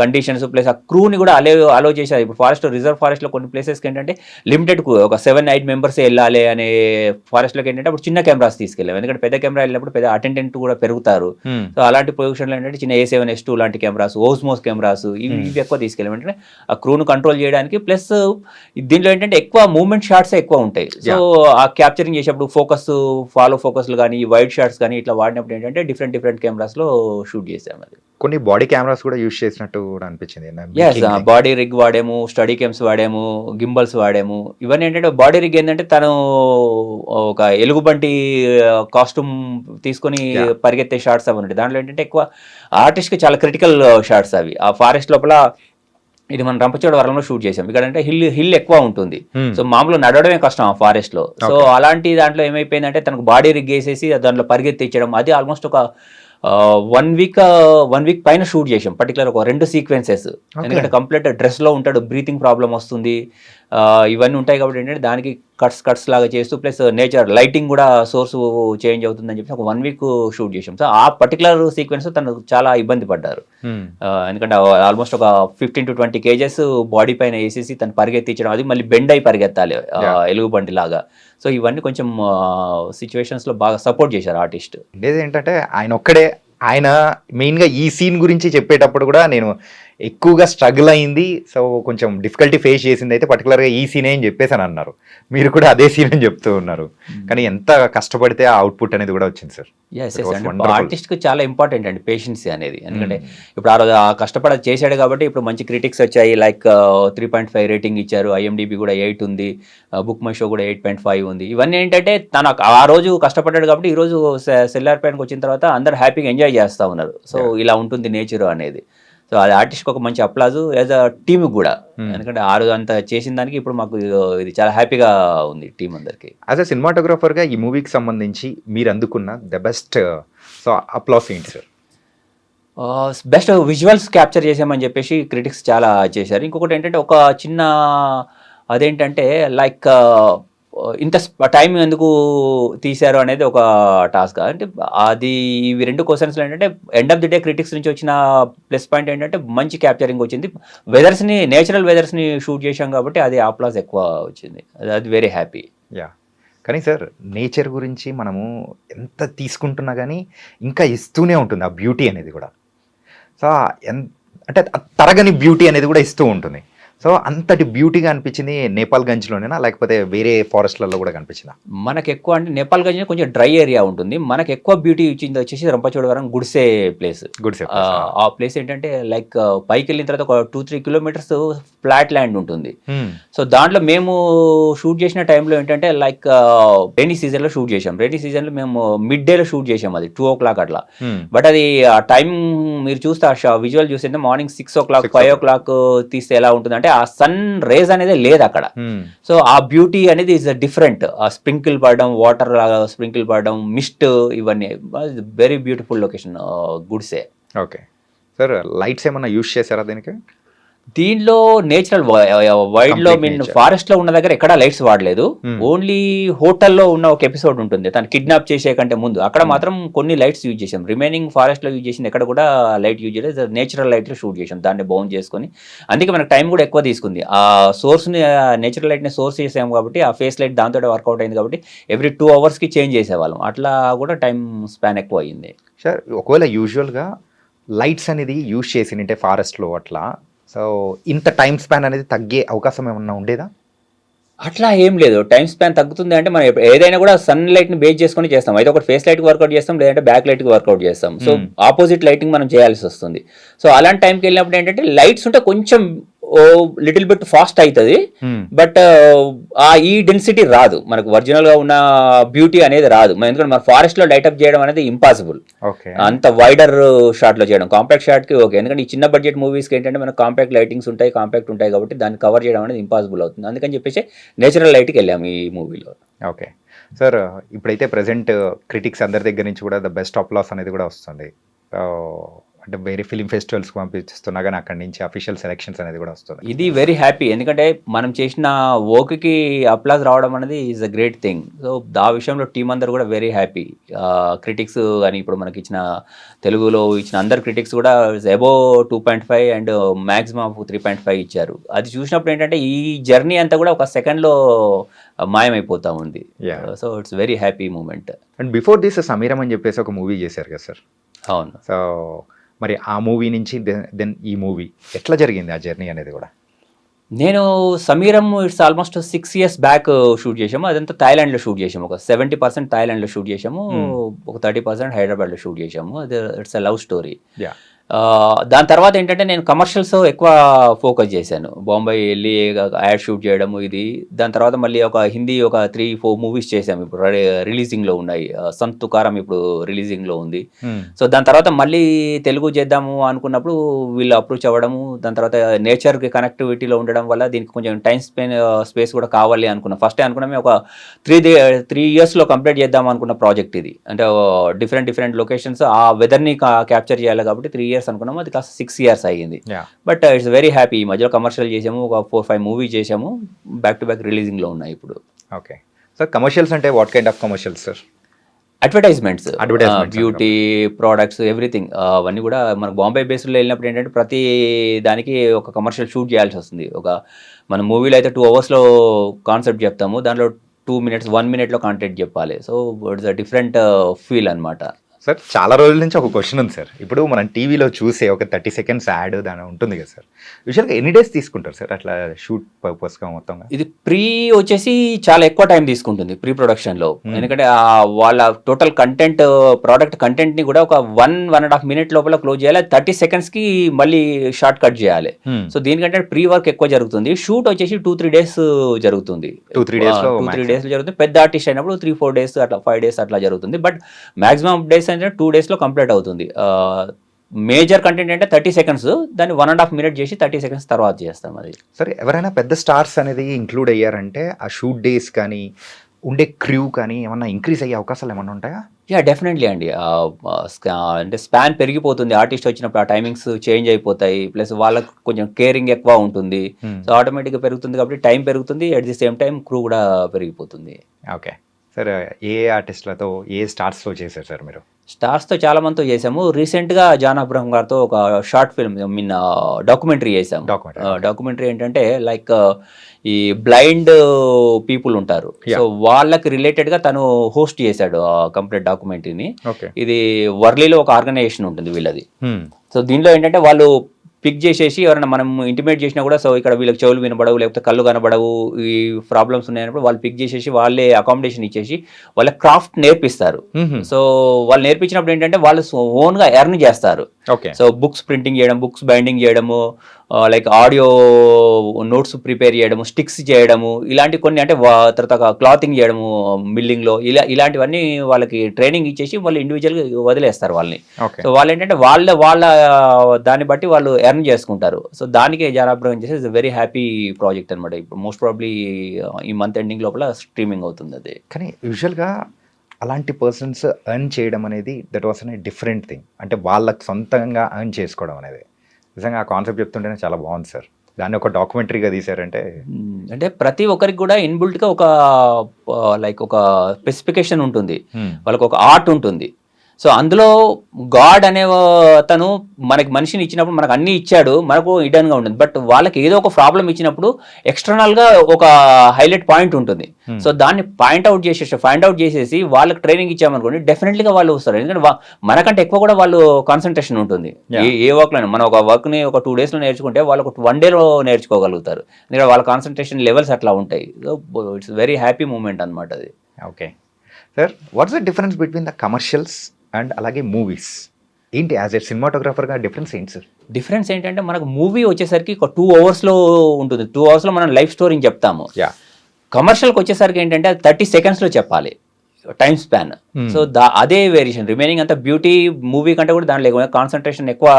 కండిషన్స్ ప్లస్ ఆ క్రూని కూడా అలో చేశారు. ఇప్పుడు ఫారెస్ట్, రిజర్వ్ ఫారెస్ట్లో కొన్ని ప్లేసెస్కి ఏంటంటే లిమిటెడ్ ఒక 7-8 మెంబర్స్ వెళ్ళాలి అనే ఫారెస్ట్లోకి ఏంటంటే అప్పుడు చిన్న కెమెరాస్ తీసుకెళ్ళాం, ఎందుకంటే పెద్ద కెమెరా వెళ్ళినప్పుడు పెద్ద అటెండెంట్ కూడా పెరుగుతారు. సో అలాంటి పొజిషన్లో ఏంటంటే చిన్న A7S2 లాంటి కెమెరాస్, ఓస్మోస్ కెమెరాస్ ఇవి ఎక్కువ తీసుకెళ్ళాం. అంటే ఆ క్రూను కంట్రోల్ చేయడానికి. ప్లస్ దీంట్లో ఏంటంటే ఎక్కువ మూవ్మెంట్ షాట్స్ ఎక్కువ ఉంటాయి. సో ఆ క్యాప్చరింగ్ చేసేటప్పుడు ఫోకస్, ఫాలో ఫోకస్లు కానీ, వైడ్ షాట్స్ కానీ ఇట్లా వాడినప్పుడు ఏంటంటే డిఫరెంట్ కెమెరాస్లో షూట్ చేసాం. అది కొన్ని బాడీ కెమెరాస్ కూడా యూజ్ చేసినట్టు కూడా అనిపించింది. ఎస్, బాడీ రిగ్ వాడాము, స్టడీ కెమ్స్ వాడాము, గింబల్స్ వాడాము. ఇవన్నీ ఏంటంటే బాడీ రిగ్ ఏంటంటే తను ఒక ఎలుగుబంటి కాస్ట్యూమ్ తీసుకొని పరిగెత్తే షాట్స్ అవి ఉంటాయి. దాంట్లో ఏంటంటే ఎక్కువ ఆర్టిస్ట్కి చాలా క్రిటికల్ షాట్స్ అవి. ఆ ఫారెస్ట్ లోపల ఇది మనం రంపచోడవరంలో షూట్ చేసాం. ఇక్కడ అంటే హిల్ ఎక్కువ ఉంటుంది, సో మామూలు నడవడమే కష్టం ఆ ఫారెస్ట్ లో. సో అలాంటి దాంట్లో ఏమైపోయిందంటే తనకు బాడీ రిగ్ వేసేసి దాంట్లో పరిగెత్తించడం, అది ఆల్మోస్ట్ ఒక 1 వీక్ పైన షూట్ చేసాం. పర్టికులర్ ఒక 2 సీక్వెన్సెస్, ఎందుకంటే కంప్లీట్ డ్రెస్ లో ఉంటాడు, బ్రీతింగ్ ప్రాబ్లం వస్తుంది, ఇవన్నీ ఉంటాయి కాబట్టి ఏంటంటే దానికి కట్స్ లాగా చేస్తూ ప్లస్ నేచర్ లైటింగ్ కూడా సోర్స్ చేంజ్ అవుతుందని చెప్పి ఒక 1 వీక్ షూట్ చేసాం. సో ఆ పర్టికులర్ సీక్వెన్స్ తను చాలా ఇబ్బంది పడ్డారు, ఎందుకంటే ఆల్మోస్ట్ ఒక 15-20 kgs బాడీ పైన వేసేసి తను పరిగెత్తించడం, అది మళ్ళీ బెండ్ అయి పరిగెత్తాలి ఎలుగుబంటి లాగా. సో ఇవన్నీ కొంచెం సిచ్యువేషన్స్ లో బాగా సపోర్ట్ చేశారు ఆర్టిస్ట్. ఏంటంటే ఆయన మెయిన్గా ఈ సీన్ గురించి చెప్పేటప్పుడు కూడా నేను ఎక్కువగా స్ట్రగుల్ అయింది, సో కొంచెం డిఫికల్టీ ఫేస్ చేసింది అయితే పర్టికులర్గా ఈ సీనే అని చెప్పేసి అని అన్నారు. మీరు కూడా అదే సీన్ అని చెప్తూ ఉన్నారు, కానీ ఎంత కష్టపడితే ఆ అవుట్పుట్ అనేది కూడా వచ్చింది సార్. ఆర్టిస్ట్ కు చాలా ఇంపార్టెంట్ అండి పేషెన్సీ అనేది, ఎందుకంటే ఇప్పుడు ఆ రోజు ఆ కష్టపడి చేశాడు కాబట్టి ఇప్పుడు మంచి క్రిటిక్స్ వచ్చాయి, లైక్ 3.5 రేటింగ్ ఇచ్చారు, IMDb కూడా 8 ఉంది, బుక్ మై షో కూడా 8.5 ఉంది. ఇవన్నీ ఏంటంటే తను ఆ రోజు కష్టపడ్డాడు కాబట్టి ఈ రోజు సెల్లార్ పైనకి వచ్చిన తర్వాత అందరు హ్యాపీగా ఎంజాయ్ చేస్తూ ఉన్నారు. సో ఇలా ఉంటుంది నేచర్ అనేది. సో అది ఆర్టిస్ట్కి ఒక మంచి అప్లాజు, యాజ్ అ టీమ్ కూడా, ఎందుకంటే ఆ రోజు అంతా చేసిన దానికి ఇప్పుడు మాకు ఇది చాలా హ్యాపీగా ఉంది టీం అందరికి. యాజ్ అ సినిమాటోగ్రాఫర్గా ఈ మూవీకి సంబంధించి మీరు అందుకున్న ద బెస్ట్ సో అప్లాస్ ఏంటి సార్? బెస్ట్ విజువల్స్ క్యాప్చర్ చేసామని చెప్పేసి క్రిటిక్స్ చాలా చేశారు. ఇంకొకటి ఏంటంటే ఒక చిన్న అదేంటంటే లైక్ ఇంత టైం ఎందుకు తీశారు అనేది ఒక టాస్క్. అంటే అది ఇవి 2 క్వశ్చన్స్లో ఏంటంటే end of the day critics నుంచి వచ్చిన ప్లస్ పాయింట్ ఏంటంటే మంచి క్యాప్చరింగ్ వచ్చింది, నేచురల్ వెదర్స్ని షూట్ చేశాం కాబట్టి అది అప్లాస్ ఎక్కువ వచ్చింది, అది వెరీ హ్యాపీ. యా, కానీ సార్ నేచర్ గురించి మనము ఎంత తీసుకుంటున్నా కానీ ఇంకా ఇస్తూనే ఉంటుంది ఆ బ్యూటీ అనేది కూడా. సో అంటే తరగని బ్యూటీ అనేది కూడా ఇస్తూ ఉంటుంది. సో అంతటి బ్యూటీగా అనిపించింది నేపాల్గంజ్లోనేనా లేకపోతే వేరే ఫారెస్ట్లలో కూడా కనిపించిందా? మనకు ఎక్కువ అంటే నేపాల్గంజ్ కొంచెం డ్రై ఏరియా ఉంటుంది, మనకు ఎక్కువ బ్యూటీ ఇచ్చింది వచ్చేసి రంపచోడవరం గుడిసే ప్లేస్. ఆ ప్లేస్ ఏంటంటే లైక్ పైకి వెళ్ళిన తర్వాత ఒక 2-3 kilometers ఫ్లాట్ ల్యాండ్ ఉంటుంది. సో దాంట్లో మేము షూట్ చేసిన టైంలో ఏంటంటే లైక్ రైనీ సీజన్లో షూట్ చేసాం. రైనీ సీజన్లో మేము మిడ్ డేలో షూట్ చేసాం, అది 2 o'clock అట్లా. బట్ అది ఆ టైం మీరు చూస్తే ఆ విజువల్ చూస్తే మార్నింగ్ 6 o'clock 5 o'clock తీస్తే ఎలా ఉంటుంది అంటే ఆ సన్ రేజ్ అనేది లేదు అక్కడ. సో ఆ బ్యూటీ అనేది ఇస్ డిఫరెంట్. ఆ స్ప్రింకిల్ పడడం, వాటర్ స్ప్రింకిల్ పడడం, మిస్ట్, ఇవన్నీ వెరీ బ్యూటిఫుల్ లొకేషన్ గుడ్సే. ఓకే సార్, లైట్స్ ఏమన్నా యూజ్ చేశారా దీనికి? దీంట్లో నేచురల్ వైల్డ్ లో మీన్ ఫారెస్ట్ లో ఉన్న దగ్గర ఎక్కడా లైట్స్ వాడలేదు. ఓన్లీ హోటల్లో ఉన్న ఒక ఎపిసోడ్ ఉంటుంది తను కిడ్నాప్ చేసే కంటే ముందు, అక్కడ మాత్రం కొన్ని లైట్స్ యూజ్ చేసాం. రిమైనింగ్ ఫారెస్ట్ లో యూజ్ చేసింది ఎక్కడ కూడా లైట్ యూజ్ చేయలేదు, నేచురల్ లైట్ లో షూట్ చేసాం, దాన్ని బౌన్ చేసుకొని. అందుకే మనకు టైం కూడా ఎక్కువ తీసుకుంది. ఆ సోర్స్ ని, నేచురల్ లైట్ ని సోర్స్ చేసాం కాబట్టి ఆ ఫేస్ లైట్ దాంతో వర్కౌట్ అయింది కాబట్టి ఎవ్రీ 2 hours కి చేంజ్ చేసేవాళ్ళం, అట్లా కూడా టైం స్పాన్ ఎక్కువ అయ్యింది. సార్ ఒకవేళ యూజువల్గా లైట్స్ అనేది యూజ్ చేసింటే ఫారెస్ట్లో అట్లా, సో ఇంత టైం స్పాన్ అనేది తగ్గే అవకాశం ఏమన్నా ఉండేదా? అట్లా ఏం లేదు, టైం స్పాన్ తగ్గుతుంది అంటే మనం ఏదైనా కూడా సన్ లైట్ ని బేస్ చేసుకొని చేస్తాం. అయితే ఒకటి ఫేస్ లైట్ కి వర్కౌట్ చేస్తాం, లేదంటే బ్యాక్ లైట్ కి వర్కౌట్ చేస్తాం. సో ఆపోజిట్ లైటింగ్ మనం చేయాల్సి వస్తుంది. సో అలాంటి టైంకి వెళ్ళినప్పుడు ఏంటంటే లైట్స్ ఉంటే కొంచెం లిటిల్ బిట్ ఫాస్ట్ అవుతుంది, బట్ ఈ డెన్సిటీ రాదు, మనకు ఒరిజినల్ గా ఉన్న బ్యూటీ అనేది రాదు. ఎందుకంటే మన ఫారెస్ట్ లో లైట్ అప్ చేయడం అనేది ఇంపాసిబుల్, అంత వైడర్ షాట్ లో చేయడం. కాంపాక్ట్ షాట్ కి ఓకే, ఎందుకంటే ఈ చిన్న బడ్జెట్ మూవీస్ కి ఏంటంటే మనకు కాంపాక్ట్ లైటింగ్స్ ఉంటాయి, కాంపాక్ట్ ఉంటాయి కాబట్టి దాన్ని కవర్ చేయడం అనేది ఇంపాసిబుల్ అవుతుంది. అందుకని చెప్పేసి నేచురల్ లైట్ కి వెళ్ళాము ఈ మూవీలో. ఓకే సార్, ఇప్పుడైతే ప్రెసెంట్ క్రిటిక్స్ అందరి దగ్గర నుంచి కూడా ద బెస్ట్ అప్లాస్ అనేది కూడా వస్తుంది. అంటే వేరే ఫిలిం ఫెస్టివల్స్కి పంపిస్తున్నా కానీ అక్కడి నుంచి అఫీషియల్ సెలెక్షన్స్ అనేది కూడా వస్తుంది. ఇది వెరీ హ్యాపీ, ఎందుకంటే మనం చేసిన వర్క్కి అప్లాజ్ రావడం అనేది is a great thing. So ఆ విషయంలో టీం అందరు కూడా వెరీ హ్యాపీ. క్రిటిక్స్ కానీ ఇప్పుడు మనకి ఇచ్చిన తెలుగులో ఇచ్చిన అందరు క్రిటిక్స్ కూడా అబోవ్ 2.5 అండ్ మ్యాక్సిమం 3.5 ఇచ్చారు. అది చూసినప్పుడు ఏంటంటే ఈ జర్నీ అంతా కూడా ఒక సెకండ్లో మాయమైపోతా ఉంది. So it's very happy moment. And before this Sameeram అని చెప్పేసి ఒక మూవీ చేశారు కదా సార్. అవును. సో మరి ఆ మూవీ నుంచి దెన్ ఈ మూవీ ఎట్లా జరిగింది ఆ జర్నీ అనేది కూడా? నేను Sameeram it's almost 6 years back shoot చేసాము. అదంతా థాయిలాండ్లో షూట్ చేసాము. ఒక 70% థాయిలాండ్లో షూట్ చేసాము, ఒక 30% హైదరాబాద్లో షూట్ చేసాము. అది ఇట్స్ అ లవ్ స్టోరీ. దాని తర్వాత ఏంటంటే నేను కమర్షియల్స్ ఎక్కువ ఫోకస్ చేశాను. బాంబే వెళ్ళి యాడ్ షూట్ చేయడము ఇది. దాని తర్వాత మళ్ళీ ఒక హిందీ ఒక 3-4 మూవీస్ చేసాము. ఇప్పుడు రిలీజింగ్లో ఉన్నాయి. సంత్ తుకారం ఇప్పుడు రిలీజింగ్లో ఉంది. సో దాని తర్వాత మళ్ళీ తెలుగు చేద్దాము అనుకున్నప్పుడు వీళ్ళు అప్రోచ్ అవ్వడము, దాని తర్వాత నేచర్కి కనెక్టివిటీలో ఉండడం వల్ల దీనికి కొంచెం టైం స్పేస్ కూడా కావాలి అనుకున్నాం. ఫస్ట్ అనుకున్నామే ఒక 3 yearsలో కంప్లీట్ చేద్దాం అనుకున్న ప్రాజెక్ట్ ఇది. అంటే డిఫరెంట్ లొకేషన్స్ ఆ వెదర్ని క్యాప్చర్ చేయాలి కాబట్టి 3 years అనుకున్నాము. అది కాస్త 6 years అయ్యింది. But it's very happy. ఈ మధ్యలో కమర్షియల్ చేసాము, ఒక 4-5 మూవీ చేసాము. బ్యాక్ టు బ్యాక్ రిలీజింగ్లో ఉన్నాయి ఇప్పుడు. ఓకే సార్, కమర్షియల్స్ అంటే what kind of commercials sir? Advertisements, beauty products, everything. అవన్నీ కూడా మనకు బాంబే బేస్లో వెళ్ళినప్పుడు ఏంటంటే ప్రతి దానికి ఒక కమర్షియల్ షూట్ చేయాల్సి వస్తుంది. ఒక మన మూవీలో అయితే 2 hours కాన్సెప్ట్ చెప్తాము, దాంట్లో 2 minutes 1 minute కాంటెంట్ చెప్పాలి. So it's a different feel అనమాట. సార్ చాలా రోజుల నుంచి ఒక క్వశ్చన్ ఉంది సార్. ఇప్పుడు మనం టీవీలో చూసే ఒక 30 seconds యాడ్ దాని ఉంటుంది కదా సార్, యూజువల్గా ఎన్ని డేస్ తీసుకుంటారు సార్ అట్లా షూట్ పర్పస్గా మొత్తంగా? ఇది వచ్చేసి చాలా ఎక్కువ టైం తీసుకుంటుంది ప్రీ ప్రొడక్షన్లో. ఎందుకంటే వాళ్ళ టోటల్ కంటెంట్ ప్రోడక్ట్ కంటెంట్ని కూడా ఒక 1.5 minute లోపల క్లోజ్ చేయాలి. 30 secondsకి మళ్ళీ షార్ట్ కట్ చేయాలి. సో దీనికంటే ప్రీ వర్క్ ఎక్కువ జరుగుతుంది. షూట్ వచ్చేసి 2-3 days జరుగుతుంది. 2-3 days జరుగుతుంది. పెద్ద ఆర్టిస్ట్ అయినప్పుడు 3-4 days అట్లా 5 days అట్లా జరుగుతుంది. బట్ మాక్సిమం డేస్ 2 daysలో కంప్లీట్ అవుతుంది. మేజర్ కంటెంట్ అంటే 30 seconds, దాన్ని 1.5 minute చేసి 30 seconds తర్వాత చేస్తాం. అది సరే, ఎవరైనా పెద్ద స్టార్స్ అనేది ఇంక్లూడ్ అయ్యారంటే ఆ షూట్ డేస్ కానీ ఉండే క్రూ కానీ ఏమన్నా ఇంక్రీజ్ అయ్యే అవకాశాలు ఏమన్నా ఉంటాయా? డెఫినెట్లీ అండి. అంటే స్పాన్ పెరిగిపోతుంది. ఆర్టిస్ట్ వచ్చినప్పుడు ఆ టైమింగ్స్ చేంజ్ అయిపోతాయి. ప్లస్ వాళ్ళకు కొంచెం కేరింగ్ ఎక్కువ ఉంటుంది. సో ఆటోమేటిక్గా పెరుగుతుంది కాబట్టి టైం పెరుగుతుంది. At the same time crew కూడా పెరిగిపోతుంది. ఓకే సార్, ఏ ఆర్టిస్ట్లతో ఏ స్టార్స్తో చేశారు సార్ మీరు? స్టార్స్తో చాలా మందితో చేసాము. రీసెంట్గా జాన్ అబ్రహం గారితో ఒక షార్ట్ ఫిల్మ్ డాక్యుమెంటరీ చేసాము. డాక్యుమెంటరీ ఏంటంటే లైక్ ఈ బ్లైండ్ పీపుల్ ఉంటారు, సో వాళ్ళకి రిలేటెడ్గా తను హోస్ట్ చేశాడు కంప్లీట్ డాక్యుమెంటరీని. ఇది వర్లీలో ఒక ఆర్గనైజేషన్ ఉంటుంది వీళ్ళది. సో దీనిలో ఏంటంటే వాళ్ళు పిక్ చేసేసి ఎవరైనా మనం ఇంటిమేట్ చేసినా కూడా, సో ఇక్కడ వీళ్ళకి చెవులు వినబడవు, లేకపోతే కళ్ళు కనబడవు, ఈ ప్రాబ్లమ్స్ ఉన్నాయన్నప్పుడు వాళ్ళు పిక్ చేసేసి వాళ్ళే అకామిడేషన్ ఇచ్చేసి వాళ్ళ క్రాఫ్ట్ నేర్పిస్తారు. సో వాళ్ళు నేర్పించినప్పుడు ఏంటంటే వాళ్ళు ఓన్గా ఎర్న్ చేస్తారు. సో బుక్స్ ప్రింటింగ్ చేయడం, బుక్స్ బైండింగ్ చేయడము, లైక్ ఆడియో నోట్స్ ప్రిపేర్ చేయడము, స్టిక్స్ చేయడము, ఇలాంటి కొన్ని, అంటే తర్వాత క్లాతింగ్ చేయడము మిల్లింగ్లో, ఇలాంటివన్నీ వాళ్ళకి ట్రైనింగ్ ఇచ్చేసి వాళ్ళు ఇండివిజువల్గా వదిలేస్తారు వాళ్ళని. సో వాళ్ళు ఏంటంటే వాళ్ళ దాన్ని బట్టి వాళ్ళు ఎర్న్ చేసుకుంటారు. సో దానికి జాన్ అబ్రహం చేసి ఇట్స్ వెరీ హ్యాపీ ప్రాజెక్ట్ అనమాట. ఇప్పుడు మోస్ట్ ప్రాబ్లీ ఈ మంత్ ఎండింగ్ లోపల స్ట్రీమింగ్ అవుతుంది అది. కానీ యూజువల్గా అలాంటి పర్సన్స్ ఎర్న్ చేయడం అనేది దట్ వాస్ అనే డిఫరెంట్ థింగ్. అంటే వాళ్ళకి సొంతంగా ఎర్న్ చేసుకోవడం అనేది నిజంగా ఆ కాన్సెప్ట్ చెప్తుంటేనే చాలా బాగుంది సార్. దాన్ని ఒక డాక్యుమెంటరీగా తీశారంటే, అంటే ప్రతి ఒక్కరికి కూడా ఇన్బుల్ట్గా ఒక లైక్ ఒక స్పెసిఫికేషన్ ఉంటుంది, వాళ్ళకి ఒక ఆర్ట్ ఉంటుంది. సో అందులో గాడ్ అనే తను మనకి మనిషిని ఇచ్చినప్పుడు మనకు అన్ని ఇచ్చాడు, మనకు ఇడన్గా ఉంటుంది. బట్ వాళ్ళకి ఏదో ఒక ప్రాబ్లం ఇచ్చినప్పుడు ఎక్స్టర్నల్గా ఒక హైలైట్ పాయింట్ ఉంటుంది. సో దాన్ని ఫైండ్ అవుట్ చేసేసి వాళ్ళకి ట్రైనింగ్ ఇచ్చామనుకోండి, డెఫినెట్లీగా వాళ్ళు వస్తారు. ఎందుకంటే మనకంటే ఎక్కువ కూడా వాళ్ళు కాన్సన్ట్రేషన్ ఉంటుంది ఏ వర్క్లో. మనం ఒక వర్క్ని ఒక 2 daysలో నేర్చుకుంటే వాళ్ళు ఒక 1 dayలో నేర్చుకోగలుగుతారు. ఎందుకంటే వాళ్ళ కాన్సన్ట్రేషన్ లెవెల్స్ అట్లా ఉంటాయి. So it's very happy moment అనమాట అది. Okay sir, what's the difference between the commercials and అలాగే మూవీస్? ఏంటి యాజ్ ఎ సినిమాటోగ్రాఫర్గా డిఫరెన్స్ ఏంటి సార్? డిఫరెన్స్ ఏంటంటే మనకు మూవీ వచ్చేసరికి ఒక 2 hours ఉంటుంది. 2 hours మనం లైఫ్ స్టోరీని చెప్తాము. కమర్షియల్కి వచ్చేసరికి ఏంటంటే 30 seconds చెప్పాలి. Time span. సో అదే వేరియేషన్, రిమైనింగ్ అంతా బ్యూటీ మూవీ కంటే కూడా దాంట్లో కాన్సన్ట్రేషన్ ఎక్కువ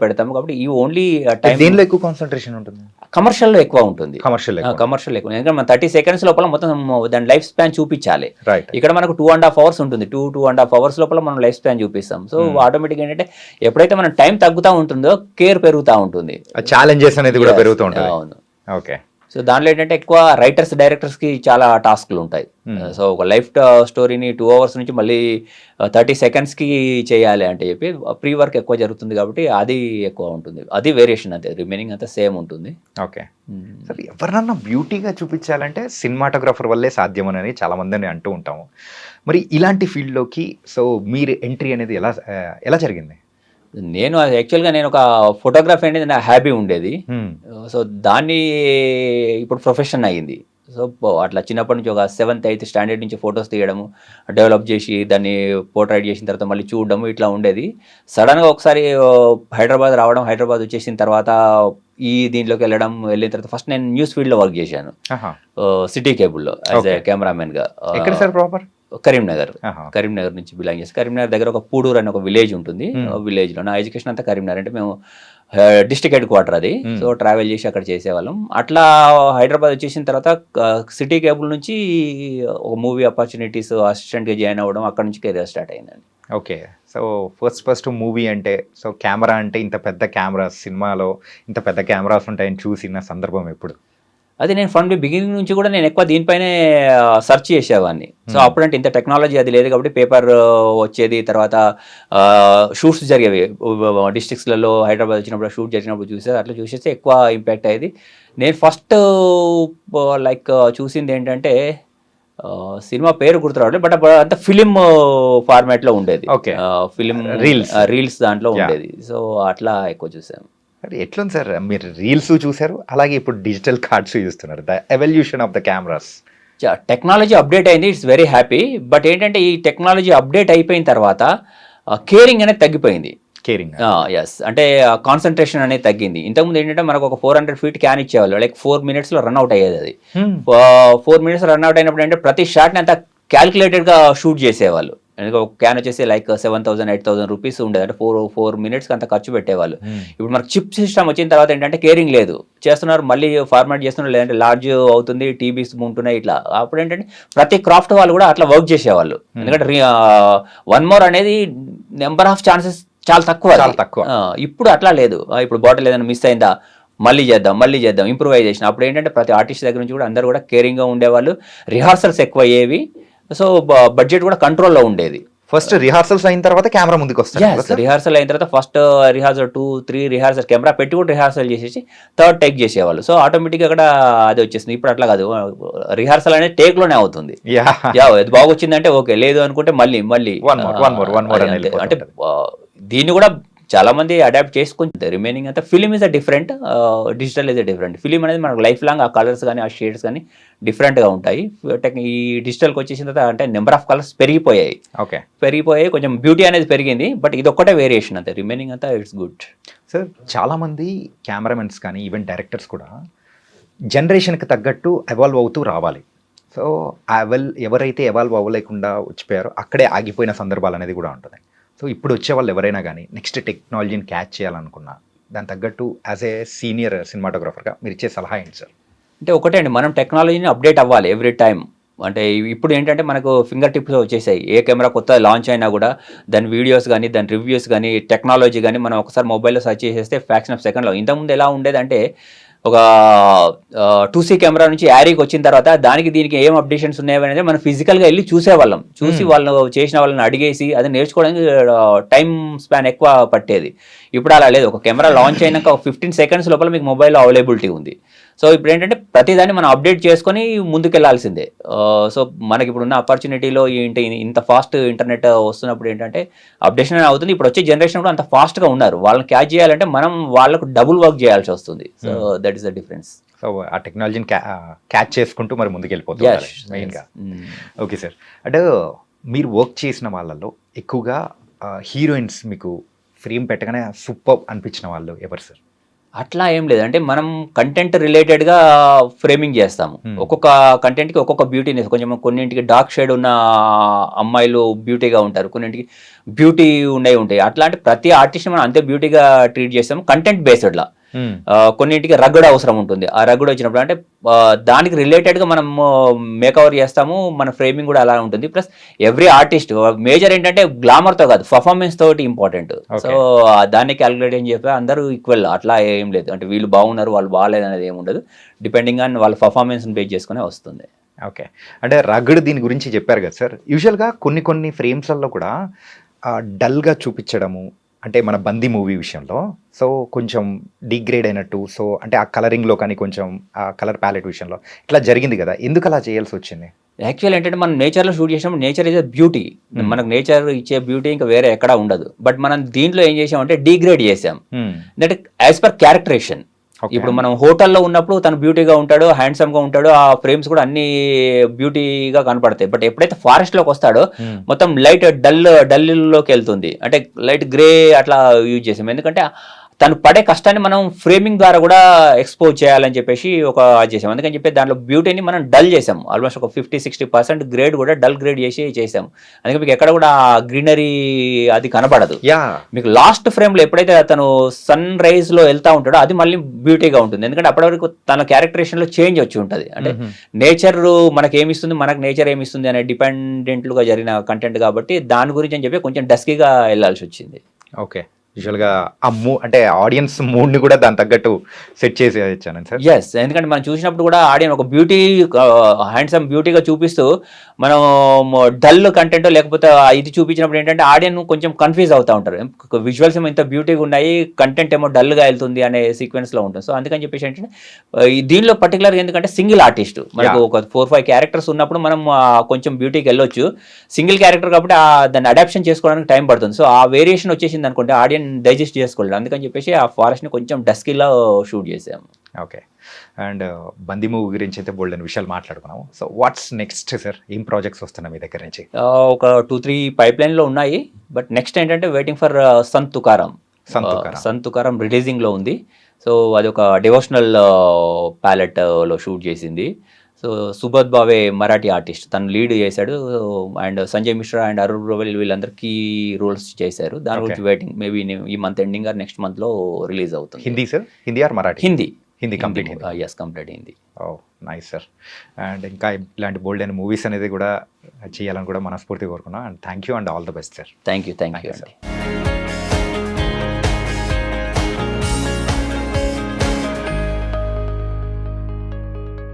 పెడతాము కాబట్టి ఈ ఓన్లీ టైం దీనిలో ఎక్కువ కాన్సన్ట్రేషన్ ఉంటుంది, కమర్షియల్లో ఎక్కువ ఉంటుంది. కమర్షియల్ కమర్షియల్ ఎక్కువ, ఎందుకంటే మన 30 seconds లోపల మొత్తం దాని లైఫ్ స్పాన్ చూపించాలి. రైట్. ఇక్కడ మనకు 2.5 hours ఉంటుంది, 2.5 hours లోపల మనం లైఫ్ స్పాన్ చూపిస్తాం. సో ఆటోమేటిక్ ఏంటంటే ఎప్పుడైతే మనం టైం తగ్గుతూ ఉంటుందో కేర్ పెరుగుతూ ఉంటుంది, ఛాలెంజెస్ అనేది కూడా పెరుగుతూ ఉంటుంది. అవును. ఓకే. సో దాంట్లో ఏంటంటే ఎక్కువ రైటర్స్ డైరెక్టర్స్కి చాలా టాస్క్లు ఉంటాయి. సో ఒక లైఫ్ స్టోరీని 2 hours నుంచి మళ్ళీ 30 secondsకి చేయాలి అంటే చెప్పి ప్రీ వర్క్ ఎక్కువ జరుగుతుంది కాబట్టి అది ఎక్కువ ఉంటుంది. అది వేరియేషన్ అంతే, రిమైనింగ్ అంతా సేమ్ ఉంటుంది. ఓకే. సరే, ఎవరినన్నా బ్యూటీగా చూపించాలంటే సినిమాటోగ్రాఫర్ వల్లే సాధ్యమని చాలా మందిని అంటూ ఉంటాము. మరి ఇలాంటి ఫీల్డ్లోకి సో మీరు ఎంట్రీ అనేది ఎలా జరిగింది? నేను యాక్చువల్గా నేను ఒక ఫోటోగ్రఫీ అనేది నా హ్యాబీ ఉండేది. సో దాన్ని ఇప్పుడు ప్రొఫెషన్ అయ్యింది. సో అట్లా చిన్నప్పటి నుంచి ఒక 7th 8th స్టాండర్డ్ నుంచి ఫొటోస్ తీయడము, డెవలప్ చేసి దాన్ని పోర్ట్రైట్ చేసిన తర్వాత మళ్ళీ చూడడము ఇట్లా ఉండేది. సడన్గా ఒకసారి హైదరాబాద్ రావడం, హైదరాబాద్ వచ్చేసిన తర్వాత దీంట్లోకి వెళ్ళిన తర్వాత ఫస్ట్ నేను న్యూస్ ఫీల్డ్లో వర్క్ చేశాను, సిటీ కేబుల్లో యాజ్ ఏ కెమెరామెన్గా. ఎక్కడ సార్ ప్రాపర్? కరీంనగర్ నుంచి బిలాంగ్ చేసి, కరీంనగర్ దగ్గర ఒక పూడూరు అని ఒక విలేజ్ ఉంటుంది. విలేజ్లో నా ఎడ్యుకేషన్ అంతా కరీంనగర్, అంటే మేము డిస్ట్రిక్ట్ హెడ్ క్వార్టర్ అది. సో ట్రావెల్ చేసి అక్కడ చేసేవాళ్ళం. అట్లా హైదరాబాద్ వచ్చేసిన తర్వాత సిటీ కేబుల్ నుంచి ఒక మూవీ ఆపర్చునిటీస్ అసిస్టెంట్గా జాయిన్ అవ్వడం, అక్కడ నుంచి కెరీర్ స్టార్ట్ అయిందండి. ఓకే. సో ఫస్ట్ మూవీ అంటే, సో కెమెరా అంటే ఇంత పెద్ద కెమెరాస్, సినిమాలో ఇంత పెద్ద కెమెరాస్ ఉంటాయని చూసిన సందర్భం ఎప్పుడు? అది నేను ఫ్రమ్ ది బిగినింగ్ నుంచి కూడా నేను ఎక్కువ దీనిపైనే సెర్చ్ చేసేవాడిని. సో అప్పుడంటే ఇంత టెక్నాలజీ అది లేదు కాబట్టి పేపర్ వచ్చేది, తర్వాత షూట్స్ జరిగేవి డిస్ట్రిక్ట్స్లలో. హైదరాబాద్ వచ్చినప్పుడు షూట్ జరిగినప్పుడు అట్లా చూసేస్తే ఎక్కువ ఇంపాక్ట్ అయ్యేది. నేను ఫస్ట్ లైక్ చూసింది ఏంటంటే సినిమా పేరు గుర్తురావట్లేదు, బట్ అంత ఫిలిం ఫార్మాట్లో ఉండేది. ఫిలిం రీల్స్ దాంట్లో ఉండేది. సో అట్లా ఎక్కువ చూసాను. ఎట్లుంది సార్, మీరు రీల్స్ చూసారు, అలాగే ఇప్పుడు డిజిటల్ కార్డ్స్ చూస్తున్నారు, the evolution of the cameras. Technology update అయింది, ఇట్స్ వెరీ హ్యాపీ. బట్ ఏంటంటే ఈ టెక్నాలజీ అప్డేట్ అయిపోయిన తర్వాత కేరింగ్ అనేది తగ్గిపోయింది. ఎస్, అంటే కాన్సన్ట్రేషన్ అనేది తగ్గింది. ఇంతకుముందు ఏంటంటే మనకు ఒక 400 feet క్యాన్ ఇచ్చేవాళ్ళు, లైక్ 4 minutes రన్ అవుట్ అయ్యేది. అది 4 minutes రన్ అవుట్ అయినప్పుడు అంటే ప్రతి షాట్ని అంతా క్యాల్కులేటెడ్గా షూట్ చేసేవాళ్ళు. ఎందుకంటే ఒక క్యాన్ వచ్చేసి లైక్ 7,000 8,000 rupees ఉండేది, అంటే 4 minutes అంత ఖర్చు పెట్టేవాళ్ళు. ఇప్పుడు మనకు చిప్ సిస్టమ్ వచ్చిన తర్వాత ఏంటంటే కేరింగ్ లేదు, చేస్తున్నారు మళ్ళీ ఫార్మాట్ చేస్తున్నారు, లేదంటే లార్జ్ అవుతుంది, టీబీస్ ఉంటున్నాయి ఇట్లా. అప్పుడు ఏంటంటే ప్రతి క్రాఫ్ట్ వాళ్ళు కూడా అట్లా వర్క్ చేసేవాళ్ళు. ఎందుకంటే 1 more అనేది నెంబర్ ఆఫ్ ఛాన్సెస్ చాలా తక్కువ. ఇప్పుడు అట్లా లేదు. ఇప్పుడు బాటిల్ ఏదైనా మిస్ అయిందా, మళ్ళీ చేద్దాం ఇంప్రూవైజేషన్. అప్పుడు ఏంటంటే ప్రతి ఆర్టిస్ట్ దగ్గర నుంచి కూడా అందరూ కూడా కేరింగ్గా ఉండేవాళ్ళు. రిహార్సల్స్ ఎక్కువ అయ్యేవి. సో బడ్జెట్ కూడా కంట్రోల్లో ఉండేది. ఫస్ట్ రిహార్సల్స్ అయిన తర్వాత కెమెరా ముందుకు వస్తుంది. రిహార్సల్ అయిన తర్వాత ఫస్ట్ రిహార్సల్ 2-3 రిహార్సల్ కెమెరా పెట్టి కూడా రిహార్సల్ చేసేసి థర్డ్ టేక్ చేసేవాళ్ళు. సో ఆటోమేటిక్గా అక్కడ అది వచ్చేసింది. ఇప్పుడు అట్లా కాదు, రిహార్సల్ అనేది టేక్లోనే అవుతుంది. అది బాగొచ్చిందంటే ఓకే, లేదు అనుకుంటే మళ్ళీ అంటే దీన్ని కూడా చాలా మంది అడాప్ట్ చేసుకుంటారు. రిమైనింగ్ అంతా film is a different, digital is a different. Film అనేది మనకు లైఫ్ లాంగ్ ఆ కలర్స్ కానీ ఆ షేడ్స్ కానీ డిఫరెంట్గా ఉంటాయి. ఈ డిజిటల్కి వచ్చేసిన తర్వాత అంటే నెంబర్ ఆఫ్ కలర్స్ పెరిగిపోయాయి, కొంచెం బ్యూటీ అనేది పెరిగింది. బట్ ఇది ఒక్కటే వేరియేషన్ అంతే, రిమైనింగ్ అంతా ఇట్స్ గుడ్. సార్, చాలామంది కెమెరామెన్స్ కానీ ఈవెన్ డైరెక్టర్స్ కూడా జనరేషన్కి తగ్గట్టు ఎవాల్వ్ అవుతూ రావాలి. సో ఎవరైతే ఎవాల్వ్ అవ్వలేకుండా వచ్చిపోయారో అక్కడే ఆగిపోయిన సందర్భాలు అనేది కూడా ఉంటుంది. సో ఇప్పుడు వచ్చే వాళ్ళు ఎవరైనా కానీ నెక్స్ట్ టెక్నాలజీని క్యాచ్ చేయాలనుకున్నా దాని తగ్గట్టు యాజ్ ఏ సీనియర్ సినిమాటోగ్రాఫర్గా మీరు ఇచ్చే సలహా ఏంటి సార్? అంటే ఒకటే అండి, మనం టెక్నాలజీని అప్డేట్ అవ్వాలి ఎవ్రీ టైం. అంటే ఇప్పుడు ఏంటంటే మనకు ఫింగర్ టిప్స్ వచ్చేసాయి. ఏ కెమెరా కొత్త లాంచ్ అయినా కూడా దాని వీడియోస్ కానీ, దాని రివ్యూస్ కానీ, టెక్నాలజీ కానీ మనం ఒకసారి మొబైల్లో సెర్చ్ చేసేస్తే ఫ్రాక్షన్ ఆఫ్ సెకండ్లో. ఇంతకుముందు ఎలా ఉండేదంటే ఒక 2C కెమెరా నుంచి యారీకి వచ్చిన తర్వాత దీనికి ఏం అప్డేషన్స్ ఉన్నాయి అనేది మనం ఫిజికల్గా వెళ్ళి చూసేవాళ్ళం. చూసి వాళ్ళు చేసిన వాళ్ళని అడిగేసి అది నేర్చుకోవడానికి టైం స్పాన్ ఎక్కువ పట్టేది. ఇప్పుడు అలా లేదు. ఒక కెమెరా లాంచ్ అయినాక 15 seconds లోపల మీకు మొబైల్లో అవైలబిలిటీ ఉంది. సో ఇప్పుడు ఏంటంటే ప్రతిదాన్ని మనం అప్డేట్ చేసుకొని ముందుకెళ్లాల్సిందే. సో మనకి ఇప్పుడు ఉన్న ఆపర్చునిటీలో ఇంత ఫాస్ట్ ఇంటర్నెట్ వస్తున్నప్పుడు ఏంటంటే అప్డేషన్ అవుతుంది. ఇప్పుడు వచ్చే జనరేషన్ కూడా అంత ఫాస్ట్గా ఉన్నారు. వాళ్ళని క్యాచ్ చేయాలంటే మనం వాళ్ళకు డబుల్ వర్క్ చేయాల్సి వస్తుంది. So that is the difference. So ఆ టెక్నాలజీని క్యాచ్ చేసుకుంటూ మరి ముందుకు వెళ్ళిపోతుంది మెయిన్గా. ఓకే సార్, అంటే మీరు వర్క్ చేసిన వాళ్ళలో ఎక్కువగా హీరోయిన్స్ మీకు ఫ్రేమ్ పెట్టగానే సూపర్ అనిపించిన వాళ్ళు ఎవరు సార్? అట్లా ఏం లేదు, అంటే మనం కంటెంట్ రిలేటెడ్గా ఫ్రేమింగ్ చేస్తాము. ఒక్కొక్క కంటెంట్కి ఒక్కొక్క బ్యూటీనెస్, కొంచెం కొన్నింటికి డార్క్ షేడ్ ఉన్న అమ్మాయిలు బ్యూటీగా ఉంటారు, కొన్నింటికి బ్యూటీ ఉంటాయి. అట్లాంటి ప్రతి ఆర్టిస్ట్ మనం అంతే బ్యూటీగా ట్రీట్ చేస్తాము కంటెంట్ బేస్డ్లా. కొన్నింటికి రగ్గుడు అవసరం ఉంటుంది, ఆ రగ్గుడు వచ్చినప్పుడు అంటే దానికి రిలేటెడ్గా మనం మేకవర్ చేస్తాము, మన ఫ్రేమింగ్ కూడా అలా ఉంటుంది. ప్లస్ ఎవ్రీ ఆర్టిస్ట్ మేజర్ ఏంటంటే గ్లామర్తో కాదు, పర్ఫార్మెన్స్ తోటి ఇంపార్టెంట్. సో దాన్ని క్యాలిక్యులేట్ అని చెప్పి అందరూ ఈక్వల్ అట్లా ఏం లేదు, అంటే వీళ్ళు బాగున్నారు వాళ్ళు బాగాలేదు అనేది ఏమి ఉండదు, డిపెండింగ్ ఆన్ వాళ్ళ పర్ఫార్మెన్స్ని బేస్ చేసుకునే వస్తుంది. ఓకే, అంటే రగ్గుడు దీని గురించి చెప్పారు కదా సార్. యూజువల్గా కొన్ని ఫ్రేమ్స్లలో కూడా డల్గా చూపించడము, అంటే మన బందీ మూవీ విషయంలో సో కొంచెం డిగ్రేడ్ అయినట్టు, సో అంటే ఆ కలరింగ్లో కానీ కొంచెం ఆ కలర్ ప్యాలెట్ విషయంలో ఇట్లా జరిగింది కదా, ఎందుకు అలా చేయాల్సి వచ్చింది? యాక్చువల్ ఏంటంటే మనం నేచర్లో షూట్ చేసినప్పుడు నేచర్ ఇస్ ఎ బ్యూటీ, మనకు నేచర్ ఇచ్చే బ్యూటీ ఇంకా వేరే ఎక్కడా ఉండదు. బట్ మనం దీంట్లో ఏం చేసామంటే డిగ్రేడ్ చేసాం, దట్ యాజ్ పర్ క్యారెక్టరేషన్. ఇప్పుడు మనం హోటల్లో ఉన్నప్పుడు తను బ్యూటీగా ఉంటాడు, హ్యాండ్సమ్గా ఉంటాడు, ఆ ఫ్రేమ్స్ కూడా అన్ని బ్యూటీగా కనపడతాయి. బట్ ఎప్పుడైతే ఫారెస్ట్లోకి వస్తాడో మొత్తం లైట్ డల్లోకి వెళ్తుంది, అంటే లైట్ గ్రే అట్లా యూజ్ చేసాం. ఎందుకంటే తను పడే కష్టాన్ని మనం ఫ్రేమింగ్ ద్వారా కూడా ఎక్స్పోజ్ చేయాలని చెప్పేసి అది చేసాం. అందుకని చెప్పి దాంట్లో బ్యూటీని మనం డల్ చేసాం, ఆల్మోస్ట్ ఒక 50-60% గ్రేడ్ కూడా డల్ గ్రేడ్ చేసాం. అందుకే మీకు ఎక్కడ కూడా గ్రీనరీ అది కనపడదు. మీకు లాస్ట్ ఫ్రేమ్లో ఎప్పుడైతే అతను సన్ రైజ్లో వెళ్తా ఉంటాడో అది మళ్ళీ బ్యూటీగా ఉంటుంది, ఎందుకంటే అప్పటి వరకు తన క్యారెక్టరేషన్లో చేంజ్ వచ్చి ఉంటుంది. అంటే నేచర్ మనకి ఏమిస్తుంది, మనకు నేచర్ ఏమిస్తుంది అనే డిపెండెంట్లుగా జరిగిన కంటెంట్ కాబట్టి దాని గురించి అని చెప్పి కొంచెం డస్కీగా వెళ్ళాల్సి వచ్చింది. ఓకే, యూజువల్గా అంటే ఆడియన్స్ మూడ్ని కూడా దాని తగ్గట్టు సెట్ చేసి ఇచ్చాను సార్. ఎస్, ఎందుకంటే మనం చూసినప్పుడు కూడా ఆడియన్స్ ఒక బ్యూటీ హ్యాండ్సమ్ బ్యూటీగా చూపిస్తూ మనం డల్ కంటెంట్ లేకపోతే ఇది చూపించినప్పుడు ఏంటంటే ఆడియన్స్ కొంచెం కన్ఫ్యూజ్ అవుతూ ఉంటారు, విజువల్స్ ఏమో ఇంత బ్యూటీగా ఉన్నాయి, కంటెంట్ ఏమో డల్గా వెళ్తుంది అనే సీక్వెన్స్లో ఉంటుంది. సో అందుకని చెప్పేసి ఏంటంటే దీనిలో పర్టికులర్గా ఎందుకంటే సింగిల్ ఆర్టిస్ట్ మనకు ఒక 4-5 క్యారెక్టర్స్ ఉన్నప్పుడు మనం కొంచెం బ్యూటీకి వెళ్ళొచ్చు, సింగిల్ క్యారెక్టర్ కాబట్టి దాన్ని అడాప్షన్ చేసుకోవడానికి టైం పడుతుంది. సో ఆ వేరియేషన్ వచ్చేసింది అనుకుంటే ఆడియన్స్ డైజెస్ట్ చేసుకోలేదు, అందుకని చెప్పేసి ఆ ఫారెస్ట్ని కొంచెం డస్కీలో షూట్ చేసాము. ఓకే, అండ్ బందీ మూవీ గురించి అయితే బోల్డ్ అని విషయాలు మాట్లాడుకున్నాము. సో వాట్స్ నెక్స్ట్ సార్, ఏం ప్రాజెక్ట్స్ వస్తున్నాయి మీ దగ్గర నుంచి? ఒక 2-3 పైప్లైన్లో ఉన్నాయి, బట్ నెక్స్ట్ ఏంటంటే వెయిటింగ్ ఫర్ సంత్ తుకారం రిలీజింగ్లో ఉంది. సో అది ఒక డివోషనల్ ప్యాలెట్లో షూట్ చేసింది. సో సుబోధ్ బావే మరాఠీ ఆర్టిస్ట్, తను లీడ్ చేశాడు, అండ్ సంజయ్ మిశ్రా అండ్ అరుణ్ రోవెల్ వీళ్ళందరికీ రోల్స్ చేశారు. దాని గురించి వెయిటింగ్, మేబీ ఈ మంత్ ఎండింగ్ ఆర్ నెక్స్ట్ మంత్లో రిలీజ్ అవుతుంది. Hindi sir, Hindi or Marathi? Hindi complete. Yes, complete Hindi. Oh nice sir. And ఇంకా ఇలాంటి బోల్డ్ అయిన మూవీస్ అనేది కూడా చేయాలని కూడా మనస్ఫూర్తిగా కోరుకున్నాం. And thank you and all the best sir. Thank you అండి.